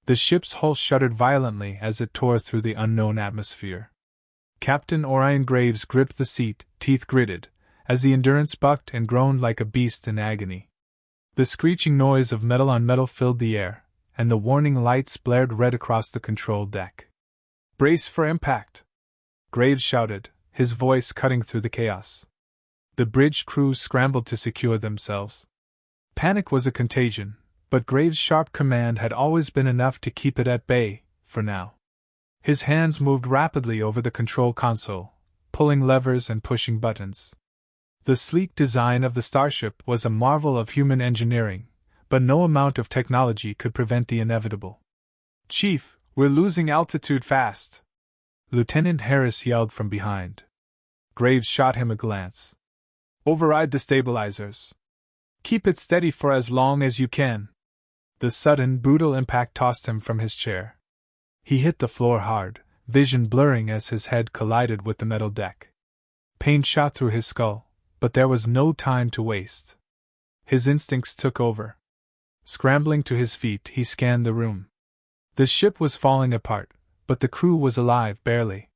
The ship's hull shuddered violently as it tore through the unknown atmosphere. Captain Orion Graves gripped the seat, teeth gritted, as the Endurance bucked and groaned like a beast in agony. The screeching noise of metal on metal filled the air, and the warning lights blared red across the control deck. "Brace for impact!" Graves shouted, his voice cutting through the chaos. The bridge crews scrambled to secure themselves. Panic was a contagion, but Graves' sharp command had always been enough to keep it at bay, for now. His hands moved rapidly over the control console, pulling levers and pushing buttons. The sleek design of the starship was a marvel of human engineering, but no amount of technology could prevent the inevitable. "Chief, we're losing altitude fast!" Lieutenant Harris yelled from behind. Graves shot him a glance. "Override the stabilizers. Keep it steady for as long as you can." The sudden, brutal impact tossed him from his chair. He hit the floor hard, vision blurring as his head collided with the metal deck. Pain shot through his skull, but there was no time to waste. His instincts took over. Scrambling to his feet, he scanned the room. The ship was falling apart, but the crew was alive barely.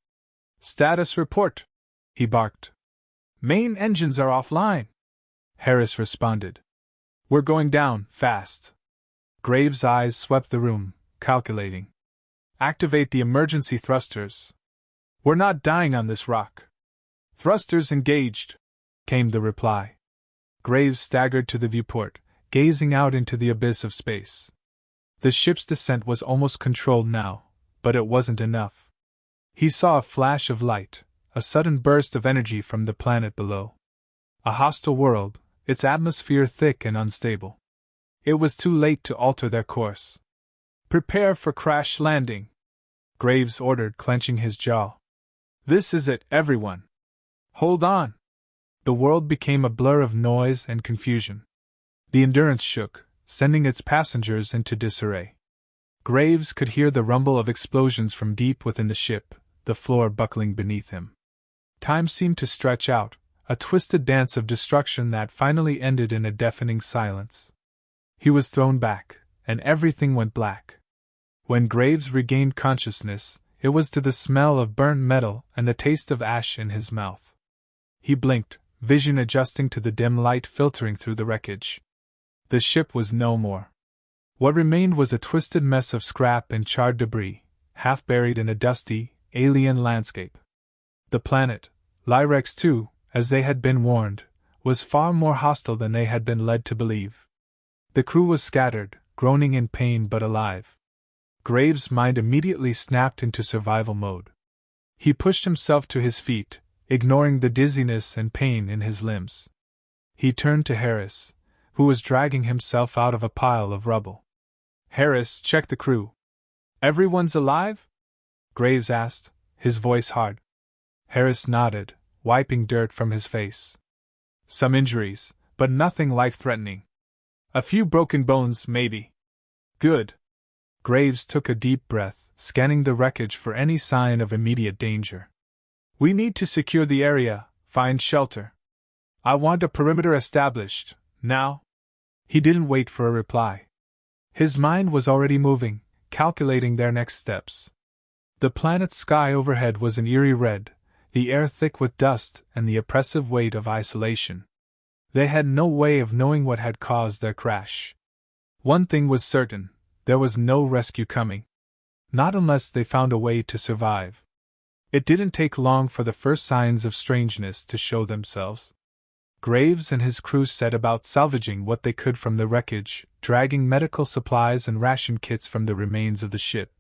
"Status report," he barked. "Main engines are offline," Harris responded. "We're going down, fast." Graves' eyes swept the room, calculating. "Activate the emergency thrusters. We're not dying on this rock." "Thrusters engaged," came the reply. Graves staggered to the viewport, gazing out into the abyss of space. The ship's descent was almost controlled now, but it wasn't enough. He saw a flash of light, a sudden burst of energy from the planet below. A hostile world, its atmosphere thick and unstable. It was too late to alter their course. "Prepare for crash landing," Graves ordered, clenching his jaw. "This is it, everyone. Hold on." The world became a blur of noise and confusion. The Endurance shook, sending its passengers into disarray. Graves could hear the rumble of explosions from deep within the ship, the floor buckling beneath him. Time seemed to stretch out, a twisted dance of destruction that finally ended in a deafening silence. He was thrown back, and everything went black. When Graves regained consciousness, it was to the smell of burnt metal and the taste of ash in his mouth. He blinked, vision adjusting to the dim light filtering through the wreckage. The ship was no more. What remained was a twisted mess of scrap and charred debris, half buried in a dusty, alien landscape. The planet, Lyrex II, as they had been warned, was far more hostile than they had been led to believe. The crew was scattered, groaning in pain but alive. Graves' mind immediately snapped into survival mode. He pushed himself to his feet, ignoring the dizziness and pain in his limbs. He turned to Harris, who was dragging himself out of a pile of rubble. "Harris, check the crew." "Everyone's alive?" Graves asked, his voice hard. Harris nodded, wiping dirt from his face. "Some injuries, but nothing life-threatening. A few broken bones, maybe." "Good." Graves took a deep breath, scanning the wreckage for any sign of immediate danger. "We need to secure the area, find shelter. I want a perimeter established, now." He didn't wait for a reply. His mind was already moving, calculating their next steps. The planet's sky overhead was an eerie red, the air thick with dust and the oppressive weight of isolation. They had no way of knowing what had caused their crash. One thing was certain, there was no rescue coming. Not unless they found a way to survive. It didn't take long for the first signs of strangeness to show themselves. Graves and his crew set about salvaging what they could from the wreckage, dragging medical supplies and ration kits from the remains of the ship.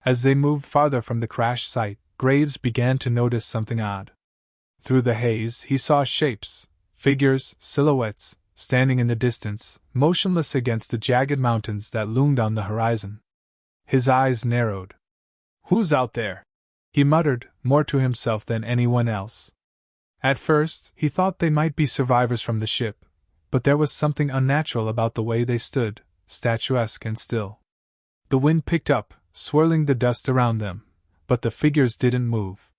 As they moved farther from the crash site, Graves began to notice something odd. Through the haze, he saw shapes, figures, silhouettes, standing in the distance, motionless against the jagged mountains that loomed on the horizon. His eyes narrowed. "Who's out there?" he muttered, more to himself than anyone else. At first, he thought they might be survivors from the ship, but there was something unnatural about the way they stood, statuesque and still. The wind picked up, swirling the dust around them, but the figures didn't move.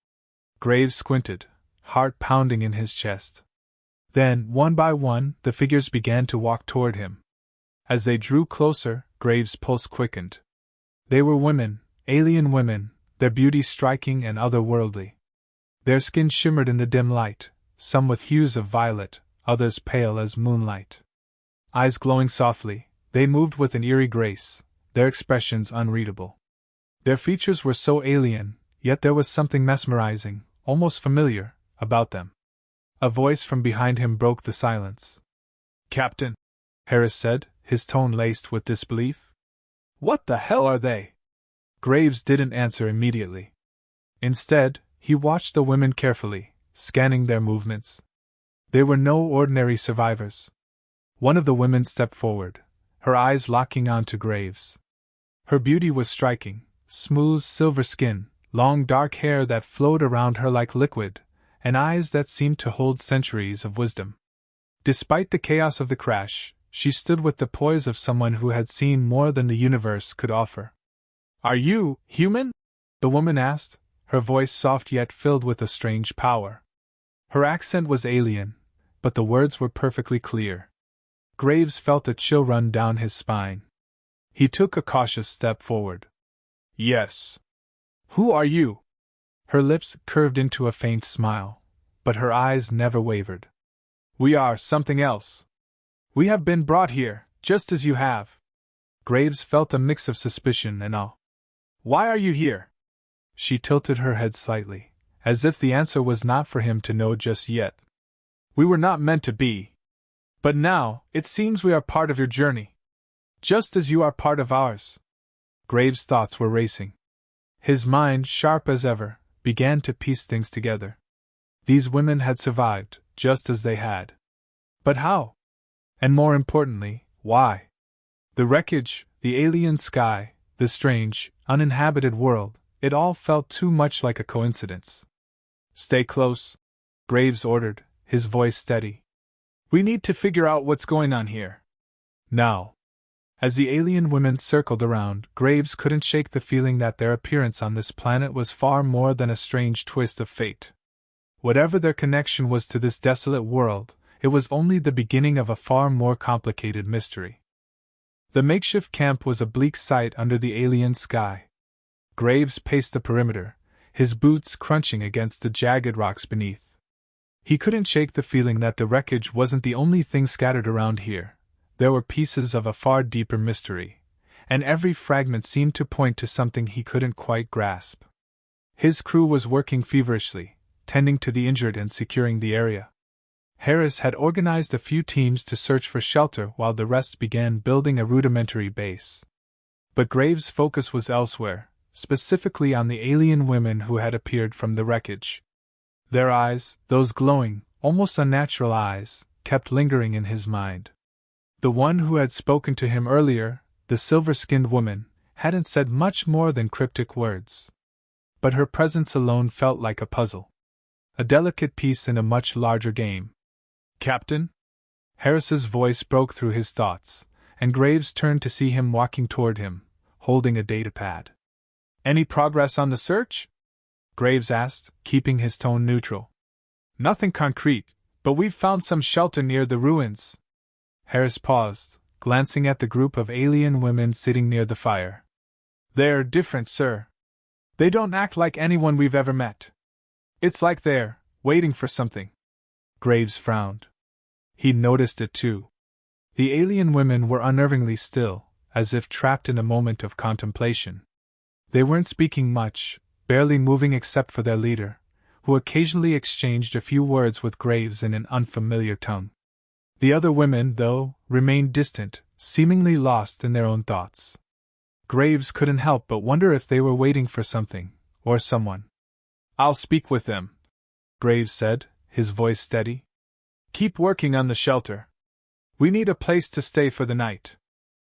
Graves squinted, heart pounding in his chest. Then, one by one, the figures began to walk toward him. As they drew closer, Graves' pulse quickened. They were women, alien women, their beauty striking and otherworldly. Their skin shimmered in the dim light, some with hues of violet, others pale as moonlight. Eyes glowing softly, they moved with an eerie grace, their expressions unreadable. Their features were so alien, yet there was something mesmerizing, almost familiar, about them. A voice from behind him broke the silence. "Captain," Harris said, his tone laced with disbelief. "What the hell are they?" Graves didn't answer immediately. Instead, he watched the women carefully, scanning their movements. They were no ordinary survivors. One of the women stepped forward, her eyes locking onto Graves. Her beauty was striking, smooth silver skin, long dark hair that flowed around her like liquid, and eyes that seemed to hold centuries of wisdom. Despite the chaos of the crash, she stood with the poise of someone who had seen more than the universe could offer. "Are you human?" the woman asked, her voice soft yet filled with a strange power. Her accent was alien, but the words were perfectly clear. Graves felt a chill run down his spine. He took a cautious step forward. "Yes." "Who are you?" Her lips curved into a faint smile, but her eyes never wavered. "We are something else. We have been brought here, just as you have." Graves felt a mix of suspicion and awe. "Why are you here?" She tilted her head slightly, as if the answer was not for him to know just yet. "We were not meant to be. But now, it seems we are part of your journey. Just as you are part of ours." Graves' thoughts were racing. His mind, sharp as ever, began to piece things together. These women had survived, just as they had. But how? And more importantly, why? The wreckage, the alien sky, the strange, uninhabited world, it all felt too much like a coincidence. "Stay close," Graves ordered, his voice steady. "We need to figure out what's going on here. Now." As the alien women circled around, Graves couldn't shake the feeling that their appearance on this planet was far more than a strange twist of fate. Whatever their connection was to this desolate world, it was only the beginning of a far more complicated mystery. The makeshift camp was a bleak sight under the alien sky. Graves paced the perimeter, his boots crunching against the jagged rocks beneath. He couldn't shake the feeling that the wreckage wasn't the only thing scattered around here. There were pieces of a far deeper mystery, and every fragment seemed to point to something he couldn't quite grasp. His crew was working feverishly, tending to the injured and securing the area. Harris had organized a few teams to search for shelter while the rest began building a rudimentary base. But Graves' focus was elsewhere, specifically on the alien women who had appeared from the wreckage. Their eyes, those glowing, almost unnatural eyes, kept lingering in his mind. The one who had spoken to him earlier, the silver-skinned woman, hadn't said much more than cryptic words. But her presence alone felt like a puzzle. A delicate piece in a much larger game. "Captain?" Harris's voice broke through his thoughts, and Graves turned to see him walking toward him, holding a datapad. "Any progress on the search?" Graves asked, keeping his tone neutral. "Nothing concrete, but we've found some shelter near the ruins." Harris paused, glancing at the group of alien women sitting near the fire. "They're different, sir. They don't act like anyone we've ever met. It's like they're waiting for something." Graves frowned. He noticed it too. The alien women were unnervingly still, as if trapped in a moment of contemplation. They weren't speaking much, barely moving except for their leader, who occasionally exchanged a few words with Graves in an unfamiliar tongue. The other women, though, remained distant, seemingly lost in their own thoughts. Graves couldn't help but wonder if they were waiting for something, or someone. "I'll speak with them," Graves said, his voice steady. "Keep working on the shelter. We need a place to stay for the night."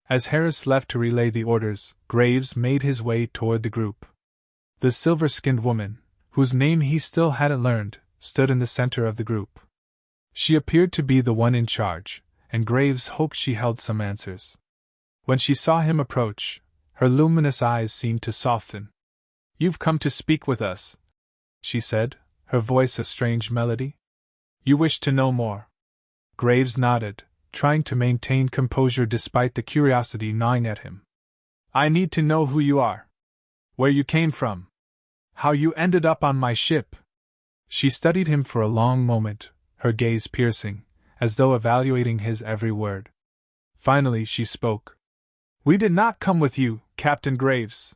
As Harris left to relay the orders, Graves made his way toward the group. The silver-skinned woman, whose name he still hadn't learned, stood in the center of the group. She appeared to be the one in charge, and Graves hoped she held some answers. When she saw him approach, her luminous eyes seemed to soften. "You've come to speak with us," she said, her voice a strange melody. "You wish to know more?" Graves nodded, trying to maintain composure despite the curiosity gnawing at him. I need to know who you are. Where you came from. How you ended up on my ship. She studied him for a long moment, her gaze piercing, as though evaluating his every word. Finally she spoke. We did not come with you, Captain Graves.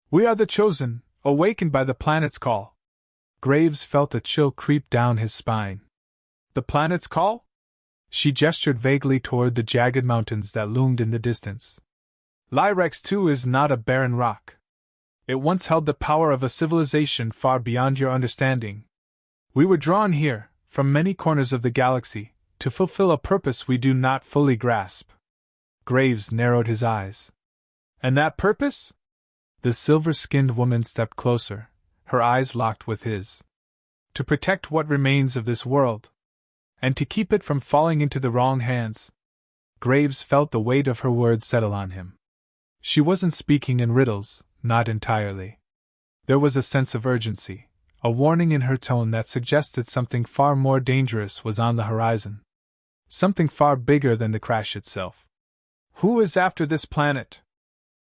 We are the chosen, awakened by the planet's call. Graves felt a chill creep down his spine. The planet's call? She gestured vaguely toward the jagged mountains that loomed in the distance. Lyrex II is not a barren rock. It once held the power of a civilization far beyond your understanding. We were drawn here, from many corners of the galaxy, to fulfill a purpose we do not fully grasp. Graves narrowed his eyes. And that purpose? The silver-skinned woman stepped closer, her eyes locked with his. To protect what remains of this world. And to keep it from falling into the wrong hands. Graves felt the weight of her words settle on him. She wasn't speaking in riddles, not entirely. There was a sense of urgency, a warning in her tone that suggested something far more dangerous was on the horizon. Something far bigger than the crash itself. Who is after this planet?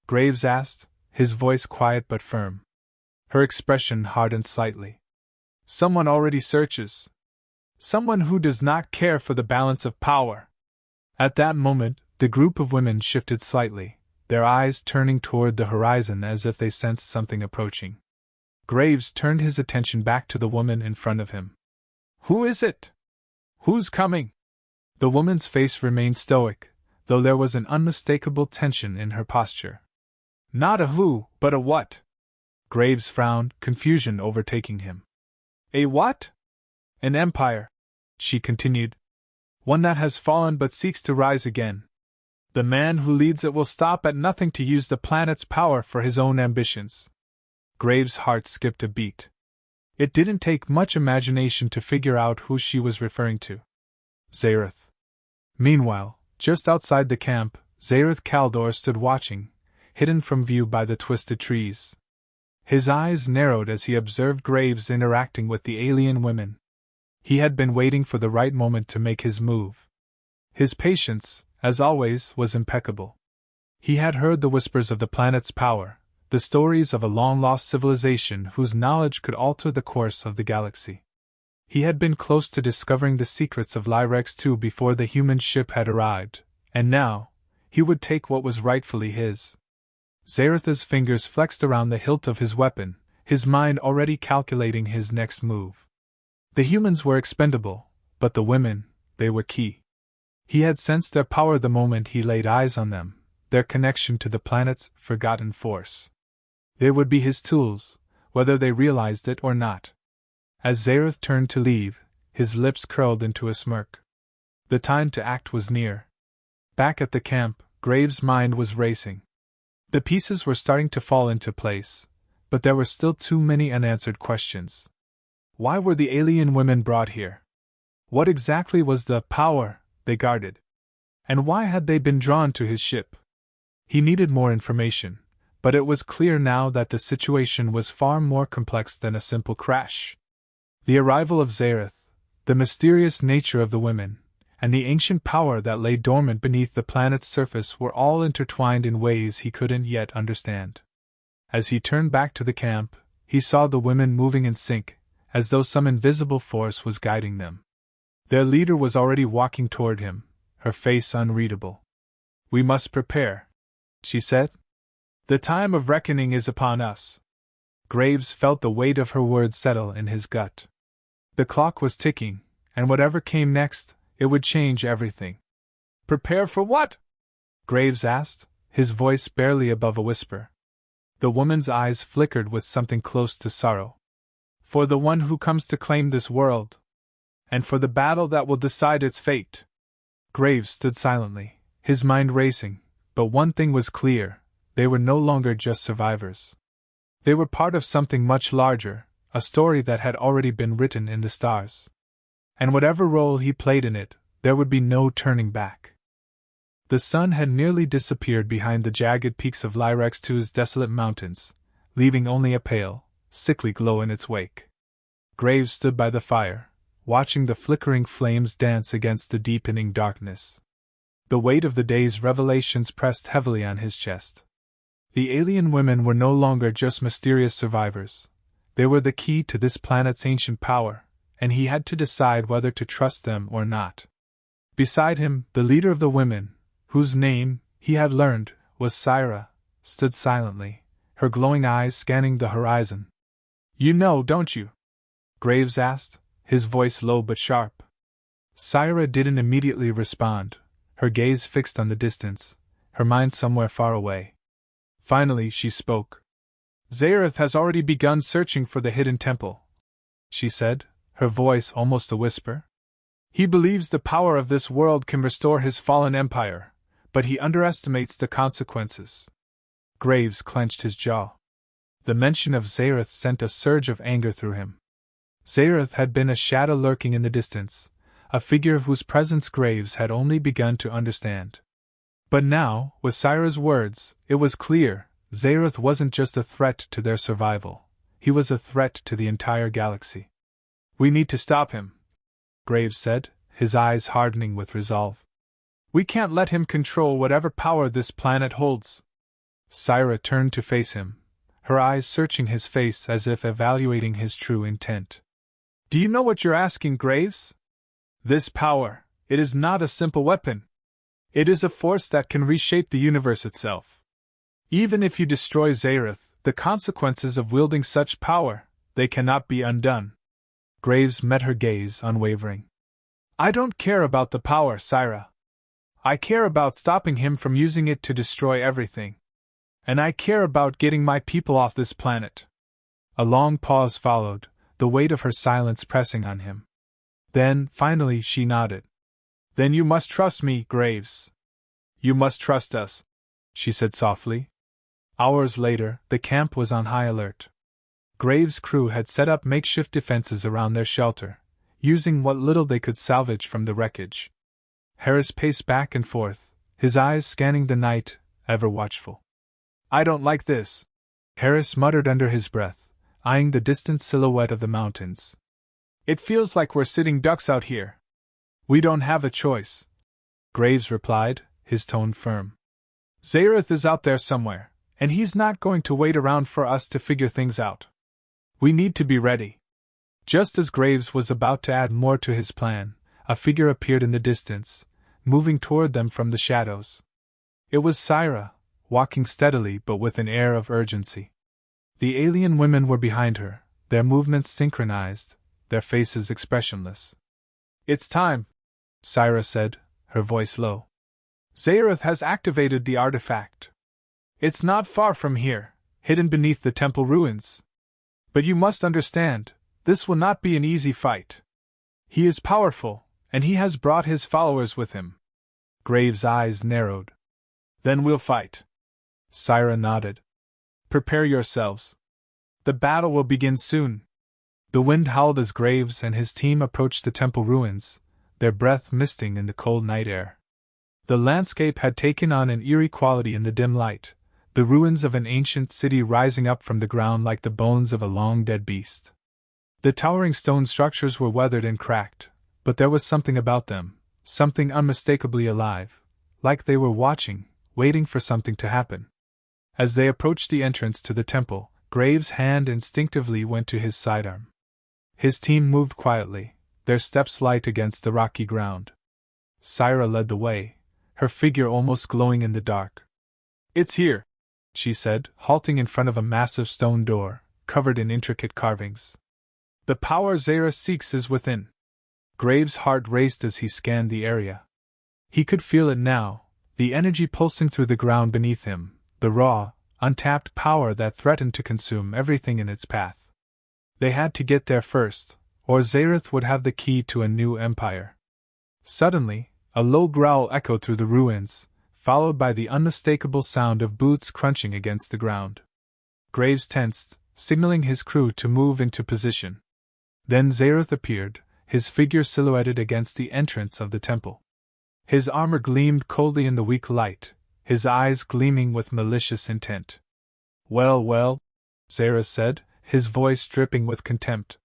Graves asked, his voice quiet but firm. Her expression hardened slightly. Someone already searches. Someone who does not care for the balance of power. At that moment, the group of women shifted slightly, their eyes turning toward the horizon as if they sensed something approaching. Graves turned his attention back to the woman in front of him. Who is it? Who's coming? The woman's face remained stoic, though there was an unmistakable tension in her posture. Not a who, but a what? Graves frowned, confusion overtaking him. A what? An empire, she continued. One that has fallen but seeks to rise again. The man who leads it will stop at nothing to use the planet's power for his own ambitions. Graves' heart skipped a beat. It didn't take much imagination to figure out who she was referring to. Zayreth. Meanwhile, just outside the camp, Zayreth Kaldor stood watching, hidden from view by the twisted trees. His eyes narrowed as he observed Graves interacting with the alien women. He had been waiting for the right moment to make his move. His patience, as always, was impeccable. He had heard the whispers of the planet's power, the stories of a long-lost civilization whose knowledge could alter the course of the galaxy. He had been close to discovering the secrets of Lyrex II before the human ship had arrived, and now, he would take what was rightfully his. Zayreth's fingers flexed around the hilt of his weapon, his mind already calculating his next move. The humans were expendable, but the women, they were key. He had sensed their power the moment he laid eyes on them, their connection to the planet's forgotten force. They would be his tools, whether they realized it or not. As Zayreth turned to leave, his lips curled into a smirk. The time to act was near. Back at the camp, Graves' mind was racing. The pieces were starting to fall into place, but there were still too many unanswered questions. Why were the alien women brought here? What exactly was the power they guarded? And why had they been drawn to his ship? He needed more information, but it was clear now that the situation was far more complex than a simple crash. The arrival of Zayreth, the mysterious nature of the women, and the ancient power that lay dormant beneath the planet's surface were all intertwined in ways he couldn't yet understand. As he turned back to the camp, he saw the women moving in sync, as though some invisible force was guiding them. Their leader was already walking toward him, her face unreadable. We must prepare, she said. The time of reckoning is upon us. Graves felt the weight of her words settle in his gut. The clock was ticking, and whatever came next, it would change everything. Prepare for what? Graves asked, his voice barely above a whisper. The woman's eyes flickered with something close to sorrow. For the one who comes to claim this world. And for the battle that will decide its fate. Graves stood silently, his mind racing, but one thing was clear, they were no longer just survivors. They were part of something much larger, a story that had already been written in the stars. And whatever role he played in it, there would be no turning back. The sun had nearly disappeared behind the jagged peaks of Lyrex II's desolate mountains, leaving only a pale, sickly glow in its wake. Graves stood by the fire, watching the flickering flames dance against the deepening darkness. The weight of the day's revelations pressed heavily on his chest. The alien women were no longer just mysterious survivors. They were the key to this planet's ancient power, and he had to decide whether to trust them or not. Beside him, the leader of the women, whose name, he had learned, was Syra, stood silently, her glowing eyes scanning the horizon. "You know, don't you?" Graves asked, his voice low but sharp. Syra didn't immediately respond, her gaze fixed on the distance, her mind somewhere far away. Finally, she spoke. "Zayreth has already begun searching for the hidden temple," she said, her voice almost a whisper. "He believes the power of this world can restore his fallen empire, but he underestimates the consequences." Graves clenched his jaw. The mention of Zayreth sent a surge of anger through him. Zayreth had been a shadow lurking in the distance, a figure whose presence Graves had only begun to understand. But now, with Syra's words, it was clear, Zayreth wasn't just a threat to their survival, he was a threat to the entire galaxy. "We need to stop him," Graves said, his eyes hardening with resolve. "We can't let him control whatever power this planet holds." Syra turned to face him, her eyes searching his face as if evaluating his true intent. "Do you know what you're asking, Graves? This power, it is not a simple weapon. It is a force that can reshape the universe itself. Even if you destroy Zayreth, the consequences of wielding such power, they cannot be undone." Graves met her gaze, unwavering. "I don't care about the power, Syra. I care about stopping him from using it to destroy everything. And I care about getting my people off this planet." A long pause followed, the weight of her silence pressing on him. Then, finally, she nodded. "Then you must trust me, Graves. You must trust us," she said softly. Hours later, the camp was on high alert. Graves' crew had set up makeshift defenses around their shelter, using what little they could salvage from the wreckage. Harris paced back and forth, his eyes scanning the night, ever watchful. "I don't like this," Harris muttered under his breath, eyeing the distant silhouette of the mountains. "It feels like we're sitting ducks out here." "We don't have a choice," Graves replied, his tone firm. "Zayreth is out there somewhere, and he's not going to wait around for us to figure things out. We need to be ready." Just as Graves was about to add more to his plan, a figure appeared in the distance, moving toward them from the shadows. It was Syra, walking steadily but with an air of urgency. The alien women were behind her, their movements synchronized, their faces expressionless. "It's time," Syra said, her voice low. "Zayreth has activated the artifact. It's not far from here, hidden beneath the temple ruins. But you must understand, this will not be an easy fight. He is powerful, and he has brought his followers with him." Graves' eyes narrowed. "Then we'll fight." Syra nodded. "Prepare yourselves. The battle will begin soon." The wind howled as Graves and his team approached the temple ruins, their breath misting in the cold night air. The landscape had taken on an eerie quality in the dim light, the ruins of an ancient city rising up from the ground like the bones of a long-dead beast. The towering stone structures were weathered and cracked, but there was something about them, something unmistakably alive, like they were watching, waiting for something to happen. As they approached the entrance to the temple, Graves' hand instinctively went to his sidearm. His team moved quietly, their steps light against the rocky ground. Syra led the way, her figure almost glowing in the dark. "It's here," she said, halting in front of a massive stone door, covered in intricate carvings. "The power Zayreth seeks is within." Graves' heart raced as he scanned the area. He could feel it now, the energy pulsing through the ground beneath him, the raw, untapped power that threatened to consume everything in its path. They had to get there first, or Zayreth would have the key to a new empire. Suddenly, a low growl echoed through the ruins, followed by the unmistakable sound of boots crunching against the ground. Graves tensed, signaling his crew to move into position. Then Zayreth appeared, his figure silhouetted against the entrance of the temple. His armor gleamed coldly in the weak light, his eyes gleaming with malicious intent. "Well, well," Zayreth said, his voice dripping with contempt.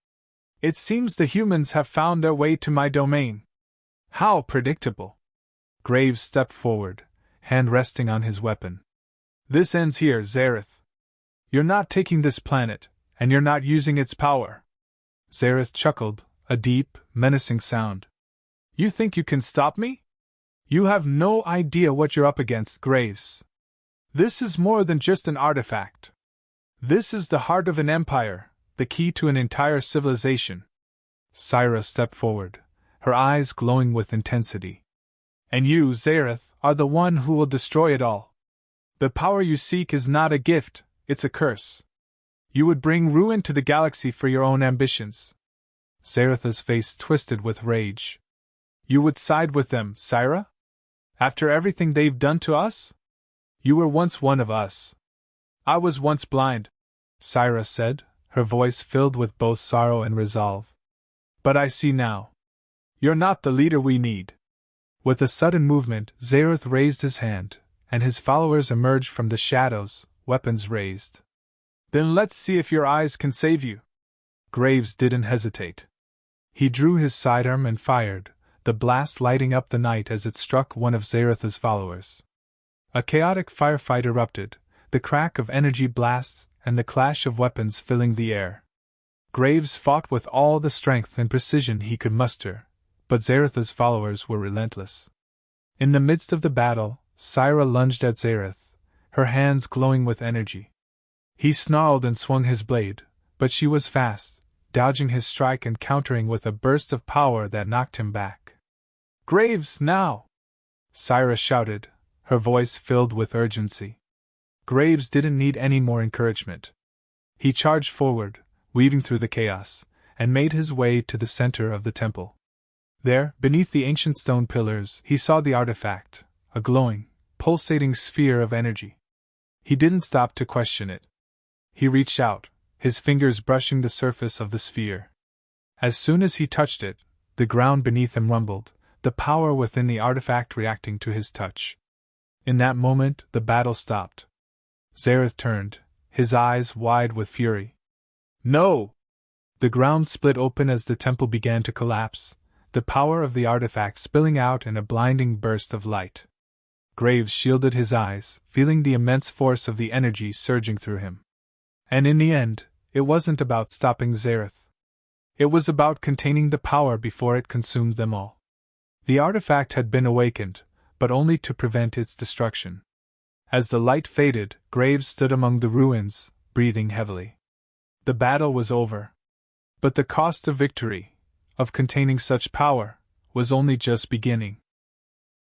"It seems the humans have found their way to my domain. How predictable." Graves stepped forward, hand resting on his weapon. This ends here, Zayreth. You're not taking this planet, and you're not using its power. Zayreth chuckled, a deep, menacing sound. You think you can stop me? You have no idea what you're up against, Graves. This is more than just an artifact. This is the heart of an empire, the key to an entire civilization. Syra stepped forward, her eyes glowing with intensity. And you, Zayreth, are the one who will destroy it all. The power you seek is not a gift, it's a curse. You would bring ruin to the galaxy for your own ambitions. Zayreth's face twisted with rage. You would side with them, Syra? After everything they've done to us? You were once one of us. I was once blind, Syra said, her voice filled with both sorrow and resolve. But I see now. You're not the leader we need. With a sudden movement, Zayreth raised his hand, and his followers emerged from the shadows, weapons raised. Then let's see if your eyes can save you. Graves didn't hesitate. He drew his sidearm and fired, the blast lighting up the night as it struck one of Zayreth's followers. A chaotic firefight erupted, the crack of energy blasts and the clash of weapons filling the air. Graves fought with all the strength and precision he could muster, but Zayreth's followers were relentless. In the midst of the battle, Syra lunged at Zayreth, her hands glowing with energy. He snarled and swung his blade, but she was fast, dodging his strike and countering with a burst of power that knocked him back. Graves, now! Syra shouted, her voice filled with urgency. Graves didn't need any more encouragement. He charged forward, weaving through the chaos, and made his way to the center of the temple. There, beneath the ancient stone pillars, he saw the artifact, a glowing, pulsating sphere of energy. He didn't stop to question it. He reached out, his fingers brushing the surface of the sphere. As soon as he touched it, the ground beneath him rumbled, the power within the artifact reacting to his touch. In that moment, the battle stopped. Zayreth turned, his eyes wide with fury. No! The ground split open as the temple began to collapse, the power of the artifact spilling out in a blinding burst of light. Graves shielded his eyes, feeling the immense force of the energy surging through him. And in the end, it wasn't about stopping Zayreth. It was about containing the power before it consumed them all. The artifact had been awakened, but only to prevent its destruction. As the light faded, Graves stood among the ruins, breathing heavily. The battle was over. But the cost of victory, of containing such power, was only just beginning.